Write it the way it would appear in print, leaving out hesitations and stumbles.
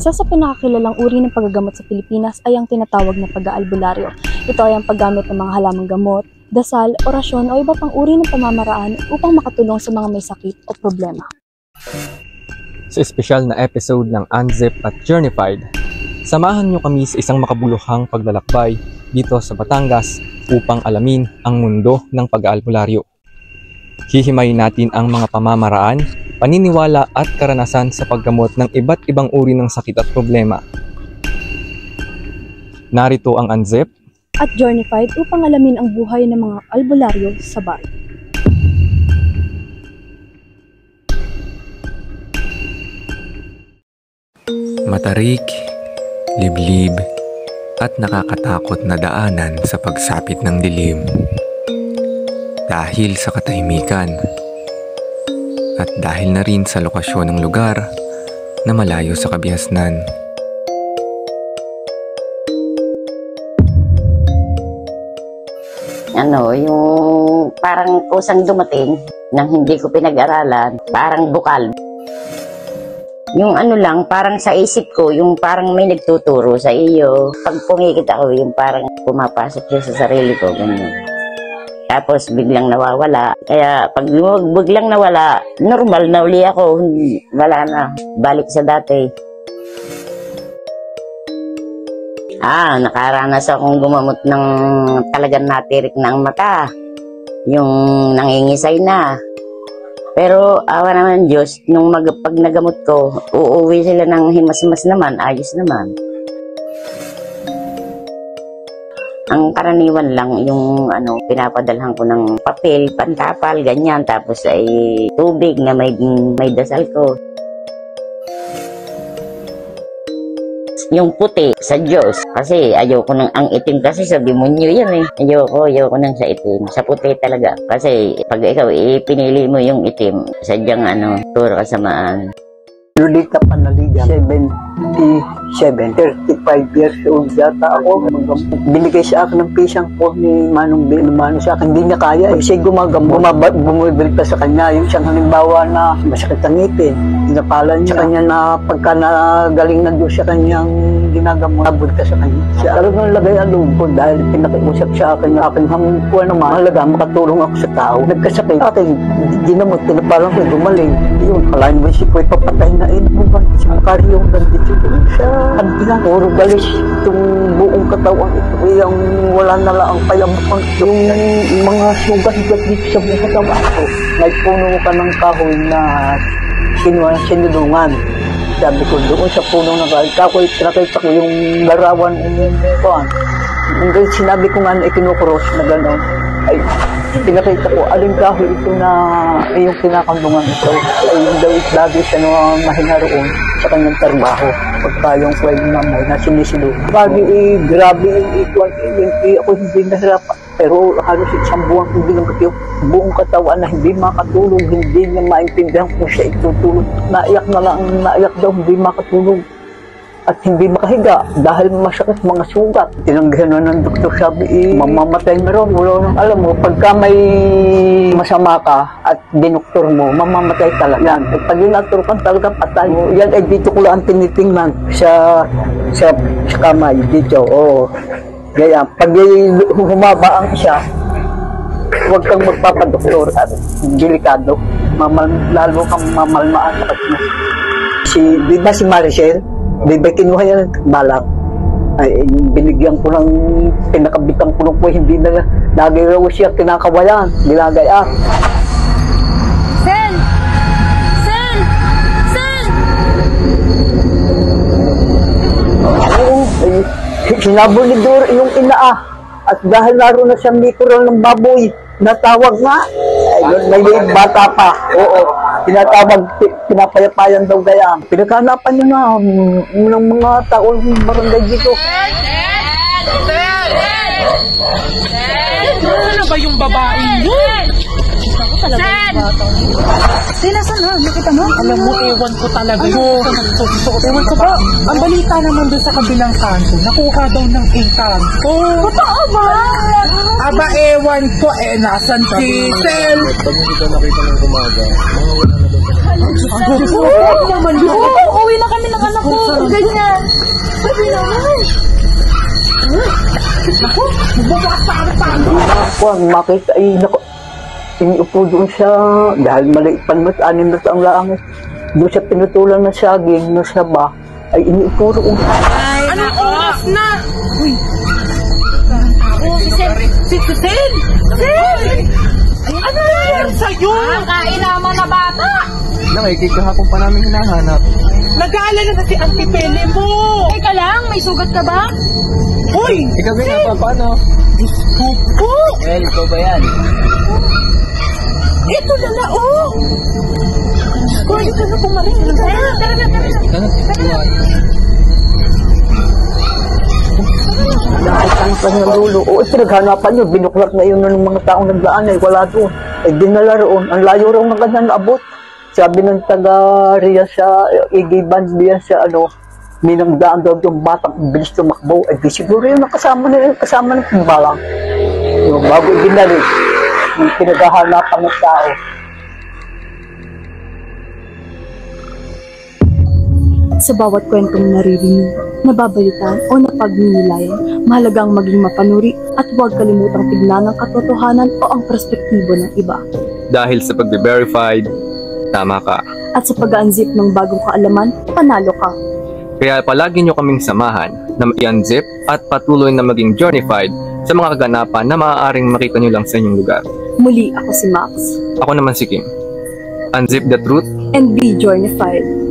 Isa sa pinakakilalang uri ng paggagamot sa Pilipinas ay ang tinatawag na pag-aalbularyo. Ito ay ang paggamit ng mga halamang gamot, dasal, orasyon o iba pang uri ng pamamaraan upang makatulong sa mga may sakit o problema. Sa espesyal na episode ng Unzip at Journeyfied, samahan niyo kami sa isang makabuluhang paglalakbay dito sa Batangas upang alamin ang mundo ng pag-aalbularyo. Hihimayin natin ang mga pamamaraan, paniniwala at karanasan sa paggamot ng iba't ibang uri ng sakit at problema. Narito ang Unzip at Journeyfied upang alamin ang buhay ng mga albularyo sa bayan. Matarik, liblib, at nakakatakot na daanan sa pagsapit ng dilim. Dahil sa katahimikan, at dahil na rin sa lokasyon ng lugar na malayo sa kabihasnan. Yung parang kusang dumating nang hindi ko pinag-aralan, parang bukal. Yung lang, parang sa isip ko, yung parang may nagtuturo sa iyo. Pag pumikit ako, yung parang pumapasok siya sa sarili ko, ganyan. Tapos biglang nawawala. Kaya pag biglang nawala, normal na uli ako. Wala na. Balik sa dati. Nakaranas akong gumamot ng talagang natirik ng mata. Yung nangingisay na. Pero awa naman Diyos, pag nagamot ko, uuwi sila ng himas-himas naman, ayos naman. Ang karaniwan lang yung pinapadalhan ko ng papel, pantapal, ganyan. Tapos ay tubig na may dasal ko. Yung puti sa Diyos. Kasi ayoko ang itim kasi sa demonyo yan eh. Ayoko nang sa itim. Sa puti talaga. Kasi pag ikaw pinili mo yung itim, sadyang turo kasamaan. Lolita Panaligan, 35 years old yata ako. Binigay sa akin ng pisang po ni Manong Binumano sa akin. Hindi niya kaya. Kasi bumibili pa sa kanya. Yung isang halimbawa na masakit ang ngipin. Inapalan niya sa kanya na pagka nagaling na doon sa kanyang ginagamot, nabod ka sa kanya. Siya talagang lagay ang loob ko dahil pinakiusap sa akin na aking hamumpuan naman. Mahalaga, makatulong ako sa tao. Nagkasakit. Aking ginamot, pinapalan ko, gumaling. Yun, kalahin mo si Koy, papatay na mo ba? Isang karyong nandito sa kanila. Puro galis itong buong katawan ito. Yung wala na lang ang payamukang ito. Yung mga sugat-sugat dito sa buong katawan ko. May puno ka ng kahoy na sinulungan. Sabi ko, doon sa puno ng kahoy. Nakita ko yung larawan ng kuwan. Sinabi ko nga na ikinukuros na gano'n. Ay, pinakita ko, aling kahoy ito na yung kinakandungan ito. Ay, yung daw lagi siya mahina roon sa kanyang trabaho. Pagka yung kway mamay na sinisilo. Grabe yung ikuan. Ako hindi nahirapan. Pero halos isang buwan hindi lang yung buong katawan na hindi makatulog, hindi niya maintindihan kung siya itutulog. Naiyak na lang, naiyak daw, hindi makatulog. At hindi makahiga dahil masakit mga sugat. Tinanggihan na ng doktor, sabi, mamamatay na ron. Wala nang alam mo, pagka may masama ka at dinoktor mo, mamamatay talaga. At pag dinoktor ka talaga patay. Yan ay dito ko lang tinitingnan sa kamay dito. Kaya pag humaba ang isa, huwag kang magpapadoktor at delikado. Lalo kang mamalmaan sa kanya. Di ba si Maricel? Di ba kinuha yan balak? Ay, binigyan ko ng pinakabitang puno ko, hindi na lagi raw siya kinakawayan, nilagaya. Sen! Sen! Sen! Sinabo ni Dor yung ina at dahil naroon na siya mikro ng baboy, natawag nga. Ay, may bata pa. Oo. Tinatawag, pinapayapayan daw gaya. Pinakahanapan niya na ng mga taong barangay dito. Ano ba yung babaeng yun? Sen! Sila sana, nakita mo? Alam mo, ewan ko talaga yun. Ewan ko ba? Ang balita naman doon sa kabilang kanto, nakuha daw ng ingkan. Totoo ba? Aba, ewan ko, nasan si Sel? Pag hindi ka nakita ng umaga, Oo, uwi na kami ng anak ko. Ganyan. Sabi naman. Kung makita ay nako, iniupo doon siya dahil maliit pa naman 6 na ang langit. Doon siya pinutulan ng saging na siya ba ay iniupo roon. Anong oras na? Si Sen! Sen! Ano yan sa'yo? Kain naman na bata. nakikik kahapon pa namin hinahanap. Nag-aalala na si Auntie Pele mo. Teka lang, may sugat ka ba? Hoy! Ikaw ba na paano? Pupo! El, ikaw ba yan? Ito na na, oh! Hoy, ito na pumarin. Tara. Nakaitan pa ng lulo. O, pinaghanapan nyo. Binuklat na yun ng mga taong nagdaan ay wala doon. Ay dinala roon. Ang layo roon ng kanyang naabot. Sabi ng taga-Ria sa Igiban diyan sa minangdaan daw yung batang bilis tumakbo. Ay di siguro yun kasama ng timbalang. Yung bago ibinalik. Yung pinaghahanapan ng tao. Sa bawat kwentong naririnig, nababalitan o napagninilayan, mahalagang maging mapanuri at huwag kalimutang tignan ang katotohanan o ang perspektibo ng iba. Dahil sa pagbe-verified, tama ka. At sa pag-unzip ng bagong kaalaman, panalo ka. Kaya palagi nyo kaming samahan na i-unzip at patuloy na maging journeyfied sa mga kaganapan na maaaring makita nyo lang sa inyong lugar. Muli ako si Max. Ako naman si Kim. Unzip the truth And be journeyfied.